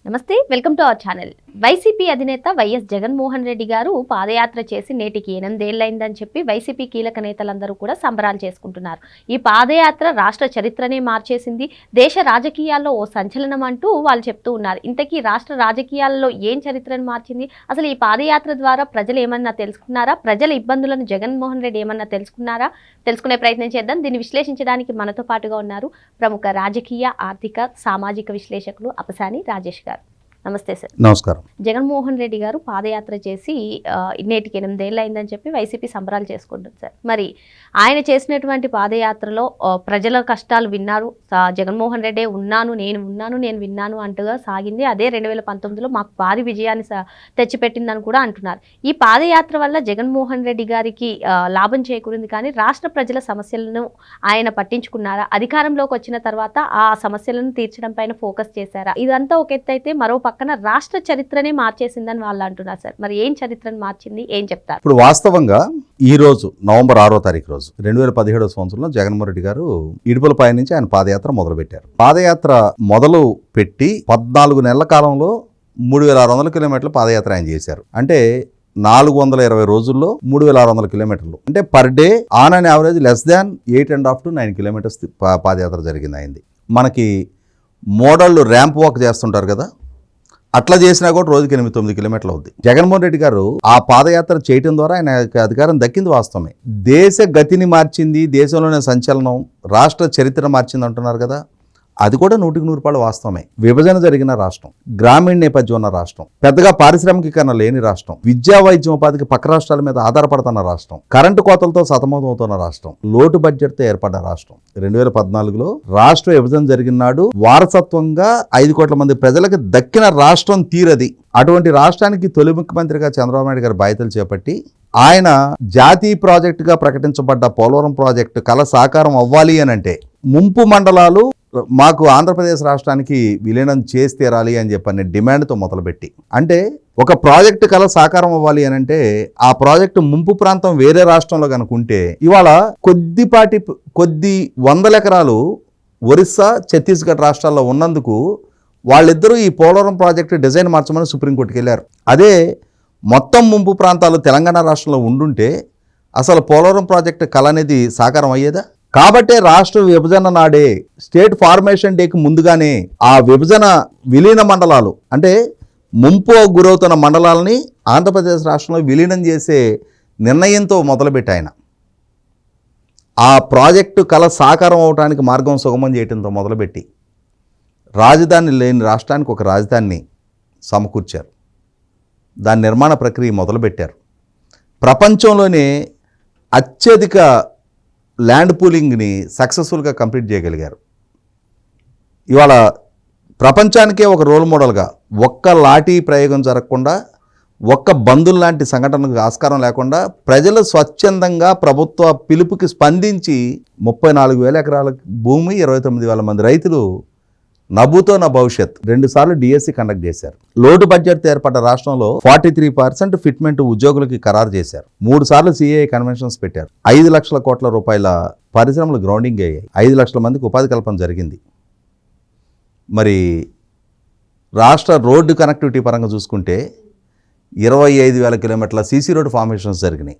నమస్తే, welcome to our channel. YCP అధినేత YS Jaganmohan Reddy గారు పాదయాత్ర చేసి నేటికి 8 ఏళ్లైందని చెప్పి వైసీపీ కీలక నేతలందరూ కూడా సంబరాలు చేసుకుంటున్నారు. ఈ పాదయాత్ర రాష్ట్ర చరిత్రనే మార్చేసింది, దేశ రాజకీయాల్లో ఓ సంచలనం అంటూ వాళ్ళు చెప్తూ ఉన్నారు. ఇంతకీ రాష్ట్ర రాజకీయాల్లో ఏం చరిత్రను మార్చింది? అసలు ఈ పాదయాత్ర ద్వారా ప్రజలు ఏమన్నా తెలుసుకున్నారా? ప్రజల ఇబ్బందులను జగన్మోహన్ రెడ్డి ఏమన్నా తెలుసుకున్నారా? తెలుసుకునే ప్రయత్నం చేద్దాం. దీన్ని విశ్లేషించడానికి మనతో పాటుగా ఉన్నారు ప్రముఖ రాజకీయ, ఆర్థిక, సామాజిక విశ్లేషకులు అపసాని రాజేష్ గారు. నమస్తే సార్. నమస్కారం. జగన్మోహన్ రెడ్డి గారు పాదయాత్ర చేసి నేటికి 8 ఏళ్ళు అయిందని చెప్పి వైసీపీ సంబరాలు చేసుకుంటుంది సార్. మరి ఆయన చేసినటువంటి పాదయాత్రలో ప్రజల కష్టాలు విన్నారు. జగన్మోహన్ రెడ్డి నేను విన్నాను అంటుగా సాగింది. అదే 2019లో మాకు భారీ విజయాన్ని తెచ్చిపెట్టిందని కూడా అంటున్నారు. ఈ పాదయాత్ర వల్ల జగన్మోహన్ రెడ్డి గారికి లాభం చేకూరింది, కానీ రాష్ట్ర ప్రజల సమస్యలను ఆయన పట్టించుకున్నారా? అధికారంలోకి వచ్చిన తర్వాత ఆ సమస్యలను తీర్చడం పైన ఫోకస్ చేశారా? ఇదంతా ఒక ఎత్తు అయితే, మరో పక్కన రాష్ట్ర చరిత్రనే మార్చేసిందని వాళ్ళు అంటున్నారు సార్. మరి ఏం చరిత్రను మార్చింది, ఏం చెప్తారు? ఇప్పుడు వాస్తవంగా ఈ రోజు నవంబర్ 6వ తారీఖు రోజు 2017 సంవత్సరంలో జగన్మోహన్ రెడ్డి గారు ఇడుపులపై నుంచి ఆయన పాదయాత్ర మొదలుపెట్టారు. పాదయాత్ర మొదలు పెట్టి 14 నెలల కాలంలో 3600 కిలోమీటర్ల పాదయాత్ర ఆయన చేశారు. అంటే 420 రోజుల్లో 3600 కిలోమీటర్లు, అంటే per day on and average less than 8.5 to 9 kilometres padayatra జరిగింది అయింది. మనకి మోడళ్ళు ర్యాంప్ వాక్ చేస్తుంటారు కదా, అట్లా చేసినా కూడా రోజుకి 8-9 కిలోమీటర్లు అవుద్ది. జగన్మోహన్ రెడ్డి గారు ఆ పాదయాత్ర చేయడం ద్వారా ఆయన అధికారం దక్కింది వాస్తవమే. దేశ గతిని మార్చింది, దేశంలోనే సంచలనం, రాష్ట్ర చరిత్ర మార్చింది అంటున్నారు కదా, అది కూడా 100% వాస్తవమే. విభజన జరిగిన రాష్ట్రం, గ్రామీణ నేపథ్యం ఉన్న రాష్ట్రం, పెద్దగా పారిశ్రామికీకరణ లేని రాష్ట్రం, విద్యా వైద్యం ఉపాధికి పక్క రాష్ట్రాల మీద ఆధారపడుతున్న రాష్ట్రం, కరెంటు కోతలతో సతమతమవుతున్న రాష్ట్రం, లోటు బడ్జెట్తో ఏర్పడ్డ రాష్ట్రం. 2014లో రాష్ట్ర విభజన జరిగిన నాడు వారసత్వంగా 5 కోట్ల మంది ప్రజలకు దక్కిన రాష్ట్రం తీరది. అటువంటి రాష్ట్రానికి తొలి ముఖ్యమంత్రిగా చంద్రబాబు నాయుడు గారు బాధ్యతలు చేపట్టి ఆయన జాతీయ ప్రాజెక్టుగా ప్రకటించబడ్డ పోలవరం ప్రాజెక్టు కళ సాకారం అవ్వాలి అని అంటే ముంపు మండలాలు మాకు ఆంధ్రప్రదేశ్ రాష్ట్రానికి విలీనం చేసి తీరాలి అని చెప్పని డిమాండ్తో మొదలుపెట్టి, అంటే ఒక ప్రాజెక్టు కళ సాకారం అవ్వాలి అని అంటే ఆ ప్రాజెక్టు ముంపు ప్రాంతం వేరే రాష్ట్రంలో కనుకుంటే ఇవాళ కొద్ది వందల ఎకరాలు ఒరిస్సా, ఛత్తీస్గఢ్ రాష్ట్రాల్లో ఉన్నందుకు వాళ్ళిద్దరూ ఈ పోలవరం ప్రాజెక్టు డిజైన్ మార్చమని సుప్రీంకోర్టుకి వెళ్ళారు. అదే మొత్తం ముంపు ప్రాంతాలు తెలంగాణ రాష్ట్రంలో ఉండుంటే అసలు పోలవరం ప్రాజెక్టు కళ అనేది సాకారం అయ్యేదా? కాబట్టే రాష్ట్ర విభజన నాడే, స్టేట్ ఫార్మేషన్ డేకి ముందుగానే ఆ విభజన విలీన మండలాలు, అంటే ముంపు గురవుతున్న మండలాలని ఆంధ్రప్రదేశ్ రాష్ట్రంలో విలీనం చేసే నిర్ణయంతో మొదలుపెట్టి ఆయన ఆ ప్రాజెక్టు కళ సాకారం అవడానికి మార్గం సుగమం చేయడంతో మొదలుపెట్టి రాజధాని లేని రాష్ట్రానికి ఒక రాజధానిని సమకూర్చారు. దాని నిర్మాణ ప్రక్రియ మొదలుపెట్టారు. ప్రపంచంలోనే అత్యధిక ల్యాండ్ పూలింగ్ని సక్సెస్ఫుల్గా కంప్లీట్ చేయగలిగారు. ఇవాళ ప్రపంచానికే ఒక రోల్ మోడల్గా, ఒక్క లాఠీ ప్రయోగం జరగకుండా, ఒక్క బంధువుల లాంటి సంఘటనకు ఆస్కారం లేకుండా ప్రజలు స్వచ్ఛందంగా ప్రభుత్వ పిలుపుకి స్పందించి 34,000 ఎకరాల భూమి, 29,000 మంది రైతులు నభూతో నా భవిష్యత్ 2 సార్లు డిఎస్సి కండక్ట్ చేశారు. లోటు బడ్జెట్తో ఏర్పడ్డ రాష్ట్రంలో 43% ఫిట్మెంట్ ఉద్యోగులకి ఖరారు చేశారు. 3 సార్లు సిఐ కన్వెన్షన్స్ పెట్టారు. 5 లక్షల కోట్ల రూపాయల పరిశ్రమలు గ్రౌండింగ్ అయ్యాయి. 5 లక్షల మందికి ఉపాధి కల్పన జరిగింది. మరి రాష్ట్ర రోడ్డు కనెక్టివిటీ పరంగా చూసుకుంటే 25,000 కిలోమీటర్ల సీసీ రోడ్డు ఫార్మేషన్స్ జరిగినాయి.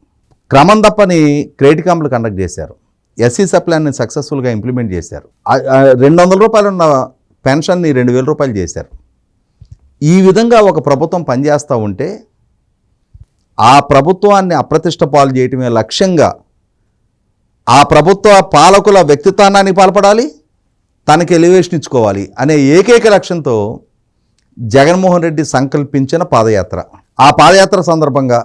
క్రమం తప్పని క్రెడిట్ క్యాంపులు కండక్ట్ చేశారు. ఎస్సీ సప్లాన్ని సక్సెస్ఫుల్గా ఇంప్లిమెంట్ చేశారు. 200 రూపాయలు ఉన్న పెన్షన్ని 2,000 రూపాయలు చేశారు. ఈ విధంగా ఒక ప్రభుత్వం పనిచేస్తూ ఉంటే ఆ ప్రభుత్వాన్ని అప్రతిష్ట పాలు చేయటమే లక్ష్యంగా ఆ ప్రభుత్వ పాలకుల వ్యక్తిత్వానికి పాల్పడాలి, తనకి ఎలివేషన్ ఇచ్చుకోవాలి అనే ఏకైక లక్ష్యంతో జగన్మోహన్ రెడ్డి సంకల్పించిన పాదయాత్ర. ఆ పాదయాత్ర సందర్భంగా,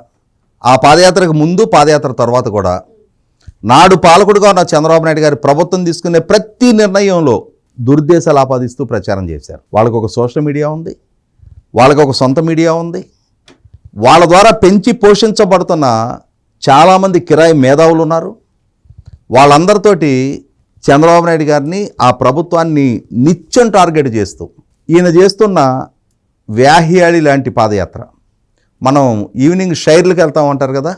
ఆ పాదయాత్రకు ముందు, పాదయాత్ర తర్వాత కూడా నాడు పాలకుడుగా ఉన్న చంద్రబాబు నాయుడు గారి ప్రభుత్వం తీసుకునే ప్రతి నిర్ణయంలో దుర్దేశాలు ఆపాదిస్తూ ప్రచారం చేశారు. వాళ్ళకు ఒక సోషల్ మీడియా ఉంది, వాళ్ళకు ఒక సొంత మీడియా ఉంది. వాళ్ళ ద్వారా పెంచి పోషించబడుతున్న చాలామంది కిరాయి మేధావులు ఉన్నారు. వాళ్ళందరితోటి చంద్రబాబు నాయుడు గారిని, ఆ ప్రభుత్వాన్ని నిత్యం టార్గెట్ చేస్తూ ఈయన చేస్తున్న వ్యాహ్యాళి లాంటి పాదయాత్ర. మనం ఈవినింగ్ షైర్లకు వెళ్తాం అంటారు కదా,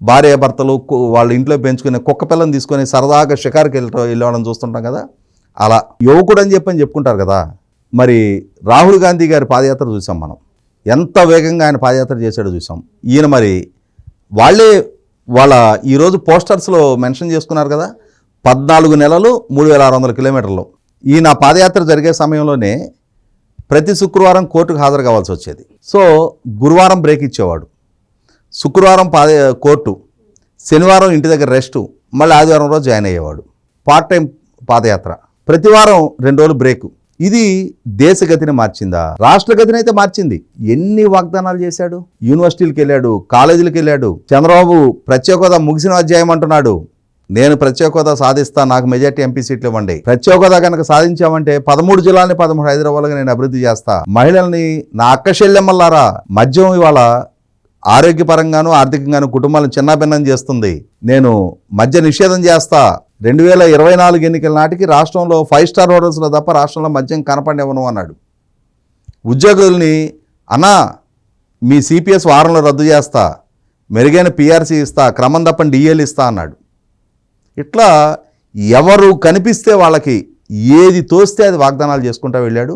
భార్యాభర్తలు వాళ్ళ ఇంట్లో పెంచుకునే కుక్క పిల్లని తీసుకొని సరదాగా షికారుకి వెళ్ళడం చూస్తుంటాం కదా, అలా యువకుడు అని చెప్పుకుంటారు కదా, మరి రాహుల్ గాంధీ గారి పాదయాత్ర చూసాం మనం, ఎంత వేగంగా ఆయన పాదయాత్ర చేశాడో చూసాం. ఈయన మరి వాళ్ళ ఈరోజు పోస్టర్స్లో మెన్షన్ చేసుకున్నారు కదా, 14 నెలలు 3600 కిలోమీటర్లు. ఈయన పాదయాత్ర జరిగే సమయంలోనే ప్రతి శుక్రవారం కోర్టుకు హాజరు కావాల్సి వచ్చేది. సో గురువారం బ్రేక్ ఇచ్చేవాడు, శుక్రవారం కోర్టు, శనివారం ఇంటి దగ్గర రెస్టు, మళ్ళీ ఆదివారం రోజు జాయిన్ అయ్యేవాడు. పార్ట్ టైం పాదయాత్ర, ప్రతి వారం 2 రోజులు బ్రేకు. ఇది దేశ గతిని మార్చిందా? రాష్ట్ర గతిని అయితే మార్చింది. ఎన్ని వాగ్దానాలు చేశాడు, యూనివర్సిటీలకు వెళ్ళాడు, కాలేజీలకు వెళ్ళాడు. చంద్రబాబు ప్రత్యేక హోదా ముగిసిన అధ్యాయం అంటున్నాడు, నేను ప్రత్యేక హోదా సాధిస్తా, నాకు మెజార్టీ ఎంపీ సీట్లు ఇవ్వండి. ప్రత్యేక హోదా కనుక సాధించామంటే 13 జిల్లాలని 13 హైదరాబాద్గా నేను అభివృద్ధి చేస్తా. మహిళల్ని నా అక్క చెల్లెమ్మలారా, మద్యం ఇవాళ ఆరోగ్యపరంగాను ఆర్థికంగాను కుటుంబాలను చిన్నాభిన్నం చేస్తుంది, నేను మద్య నిషేధం చేస్తా. 2024 ఎన్నికల నాటికి రాష్ట్రంలో 5 స్టార్ హోటల్స్లో తప్ప రాష్ట్రంలో మద్యం కనపడనివ్వను అన్నాడు. ఉద్యోగుల్ని అన్నా మీ సిపిఎస్ వారంలో రద్దు చేస్తా, మెరుగైన పిఆర్సీ ఇస్తా, క్రమం తప్పని డిఏలు ఇస్తా అన్నాడు. ఇట్లా ఎవరు కనిపిస్తే వాళ్ళకి ఏది తోస్తే అది వాగ్దానాలు చేసుకుంటూ వెళ్ళాడు.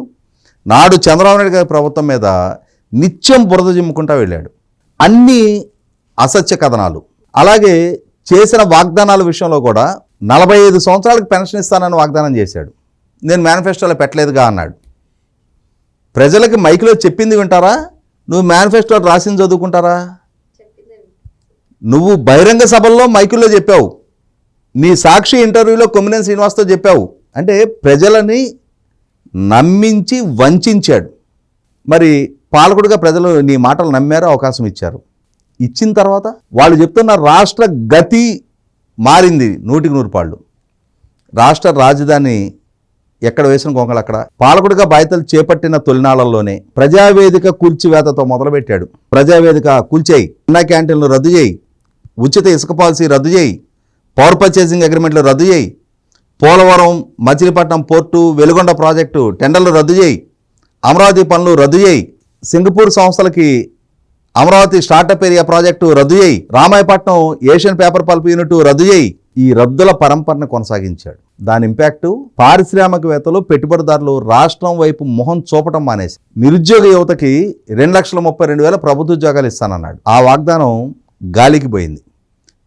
నాడు చంద్రబాబు నాయుడు గారి ప్రభుత్వం మీద నిత్యం బురద జిమ్ముకుంటూ వెళ్ళాడు. అన్నీ అసత్య కథనాలు. అలాగే చేసిన వాగ్దానాల విషయంలో కూడా 45 సంవత్సరాలకు పెన్షన్ ఇస్తానని వాగ్దానం చేశాడు. నేను మేనిఫెస్టోలో పెట్టలేదుగా అన్నాడు. ప్రజలకి మైక్లో చెప్పింది వింటారా, నువ్వు మేనిఫెస్టోలో రాసింది చదువుకుంటారా? నువ్వు బహిరంగ సభల్లో మైకుల్లో చెప్పావు, నీ సాక్షి ఇంటర్వ్యూలో కొమ్మినేని శ్రీనివాస్తో చెప్పావు. అంటే ప్రజలని నమ్మించి వంచాడు. మరి పాలకుడిగా ప్రజలు నీ మాటలు నమ్మారు, అవకాశం ఇచ్చారు. ఇచ్చిన తర్వాత వాళ్ళు చెప్తున్న రాష్ట్ర గతి మారింది 100% పాళ్ళు. రాష్ట్ర రాజధాని ఎక్కడ వేసిన గొంగళ అక్కడ. పాలకుడిగా బాధ్యతలు చేపట్టిన తొలినాళ్లలోనే ప్రజావేదిక కూల్చివేతతో మొదలుపెట్టాడు. ప్రజావేదిక కూల్చేయి, అన్నా క్యాంటీన్లు రద్దు చేయి, ఉచిత ఇసుక పాలసీ రద్దు చేయి, పవర్ పర్చేసింగ్ అగ్రిమెంట్లు రద్దు చేయి, పోలవరం మచిలీపట్నం పోర్టు వెలుగొండ ప్రాజెక్టు టెండర్లు రద్దు చేయి, అమరావతి పనులు రద్దు చేయి, సింగపూర్ సంస్థలకి అమరావతి స్టార్టప్ ఏరియా ప్రాజెక్టు రద్దు చేయి, Ramayapatnam Asian paper pulp unit రద్దు చేయి. ఈ రద్దుల పరంపరను కొనసాగించాడు. దాని ఇంపాక్టు పారిశ్రామికవేత్తలు, పెట్టుబడిదారులు రాష్ట్రం వైపు మొహం చూపటం మానేసి నిరుద్యోగ యువతకి 2,32,000 ప్రభుత్వ ఉద్యోగాలు ఇస్తానన్నాడు. ఆ వాగ్దానం గాలికి పోయింది.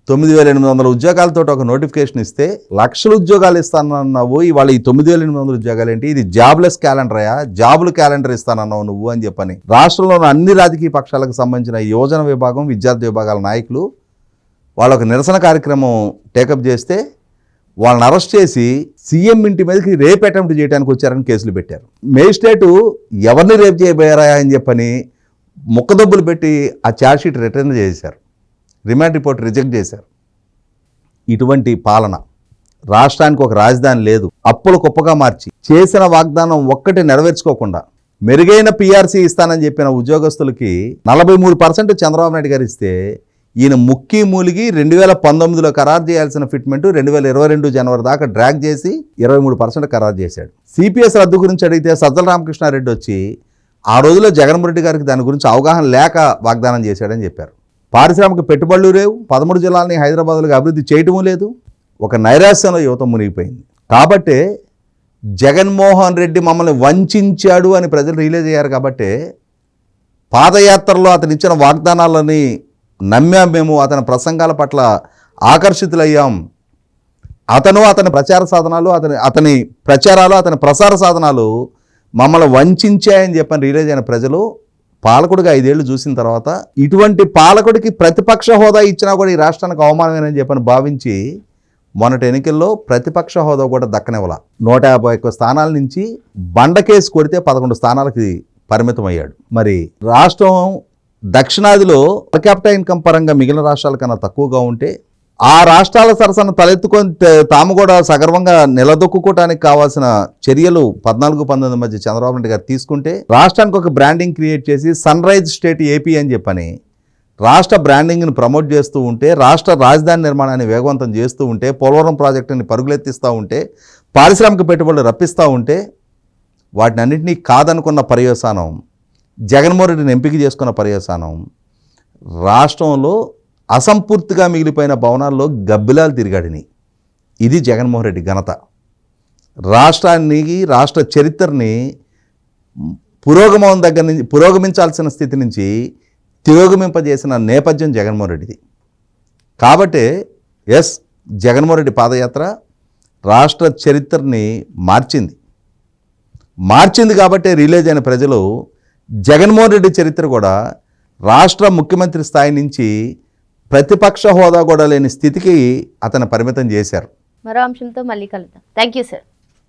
9,800 ఉద్యోగాలతో ఒక నోటిఫికేషన్ ఇస్తే 1,00,000 ఉద్యోగాలు ఇస్తానన్నావు, ఇవాళ ఈ 9,800 ఉద్యోగాలు ఏంటి? ఇది జాబ్లెస్ క్యాలెండర్ అయ్యా, జాబులు క్యాలెండర్ ఇస్తానన్నావు నువ్వు అని చెప్పని రాష్ట్రంలోని అన్ని రాజకీయ పక్షాలకు సంబంధించిన యువజన విభాగం, విద్యార్థి విభాగాల నాయకులు వాళ్ళొక నిరసన కార్యక్రమం టేకప్ చేస్తే వాళ్ళని అరెస్ట్ చేసి సీఎం ఇంటి మీదకి రేప్ అటెంప్ట్ చేయడానికి వచ్చారని కేసులు పెట్టారు. మేజిస్ట్రేటు ఎవరిని రేప్ చేయబోయారా అని చెప్పని ముక్కదొబ్బులు పెట్టి ఆ ఛార్జ్షీట్ రిటర్న్ చేశారు, రిమాండ్ రిపోర్ట్ రిజెక్ట్ చేశారు. ఇటువంటి పాలన, రాష్ట్రానికి ఒక రాజధాని లేదు, అప్పులు కుప్పగా మార్చి చేసిన వాగ్దానం ఒక్కటి నెరవేర్చుకోకుండా మెరుగైన పిఆర్సీ ఇస్తానని చెప్పిన ఉద్యోగస్తులకి 43% చంద్రబాబు నాయుడు గారు ఇస్తే ఈయన ముక్కి మూలిగి 2019లో ఖరారు చేయాల్సిన ఫిట్మెంట్ 2022 జనవరి దాకా డ్రాగ్ చేసి 23% ఖరారు చేశాడు. సిపిఎస్ రద్దు గురించి అడిగితే సజ్జల రామకృష్ణారెడ్డి వచ్చి ఆ రోజులో జగన్మోహన్ రెడ్డి గారికి దాని గురించి అవగాహన లేక వాగ్దానం చేశాడని చెప్పారు. పారిశ్రామిక పెట్టుబడులు లేవు, 13 జిల్లాలని హైదరాబాద్లో అభివృద్ధి చేయటము లేదు. ఒక నైరాశ్యంలో యువత మునిగిపోయింది. కాబట్టే జగన్మోహన్ రెడ్డి మమ్మల్ని వంచాడు అని ప్రజలు రియలైజ్ అయ్యారు. కాబట్టే పాదయాత్రలో అతను ఇచ్చిన వాగ్దానాలని నమ్మాం మేము, అతని ప్రసంగాల పట్ల ఆకర్షితులయ్యాం. అతని ప్రచార సాధనాలు, అతని ప్రచారాలు, అతని ప్రసార సాధనాలు మమ్మల్ని వంచాయని చెప్పని రియలైజ్ అయిన ప్రజలు పాలకుడిగా 5 ఏళ్ళు చూసిన తర్వాత ఇటువంటి పాలకుడికి ప్రతిపక్ష హోదా ఇచ్చినా కూడా ఈ రాష్ట్రానికి అవమానమేనని చెప్పని భావించి మొన్నటి ఎన్నికల్లో ప్రతిపక్ష హోదా కూడా దక్కనివ్వాల. 151 స్థానాల నుంచి బండకేసి కొడితే 11 స్థానాలకి పరిమితం అయ్యాడు. మరి రాష్ట్రం దక్షిణాదిలో పర్ క్యాపిటల్ ఇన్కమ్ పరంగా మిగిలిన రాష్ట్రాల కన్నా తక్కువగా ఉంటే ఆ రాష్ట్రాల సరసన తలెత్తుకొని తాము కూడా సగర్వంగా నిలదొక్కుకోవటానికి కావాల్సిన చర్యలు 14-19 మధ్య చంద్రబాబు నాయుడు గారు తీసుకుంటే రాష్ట్రానికి ఒక బ్రాండింగ్ క్రియేట్ చేసి సన్ రైజ్ స్టేట్ ఏపీ అని చెప్పని రాష్ట్ర బ్రాండింగ్ని ప్రమోట్ చేస్తూ ఉంటే, రాష్ట్ర రాజధాని నిర్మాణాన్ని వేగవంతం చేస్తూ ఉంటే, పోలవరం ప్రాజెక్టుని పరుగులెత్తిస్తూ ఉంటే, పారిశ్రామిక పెట్టుబడులు రప్పిస్తూ ఉంటే వాటిని అన్నింటినీ కాదనుకున్న పర్యవసానం, జగన్మోహన్ రెడ్డిని ఎంపిక చేసుకున్న పర్యవసానం రాష్ట్రంలో అసంపూర్తిగా మిగిలిపోయిన భవనాల్లో గబ్బిలాలు తిరిగాడిని. ఇది జగన్మోహన్ రెడ్డి ఘనత. రాష్ట్రాన్ని, రాష్ట్ర చరిత్రని పురోగమించాల్సిన స్థితి నుంచి తిరోగమింపజేసిన నేపథ్యం జగన్మోహన్ రెడ్డిది. కాబట్టి ఎస్, జగన్మోహన్ రెడ్డి పాదయాత్ర రాష్ట్ర చరిత్రని మార్చింది కాబట్టి రిలీజ్ అయిన ప్రజలు జగన్మోహన్ రెడ్డి చరిత్ర కూడా రాష్ట్ర ముఖ్యమంత్రి స్థాయి నుంచి ప్రతిపక్ష హోదా కూడా లేని స్థితికి అతను పరిమితం చేశారు. మరో అంశంతో మళ్ళీ కలుద్దాం. Thank you sir.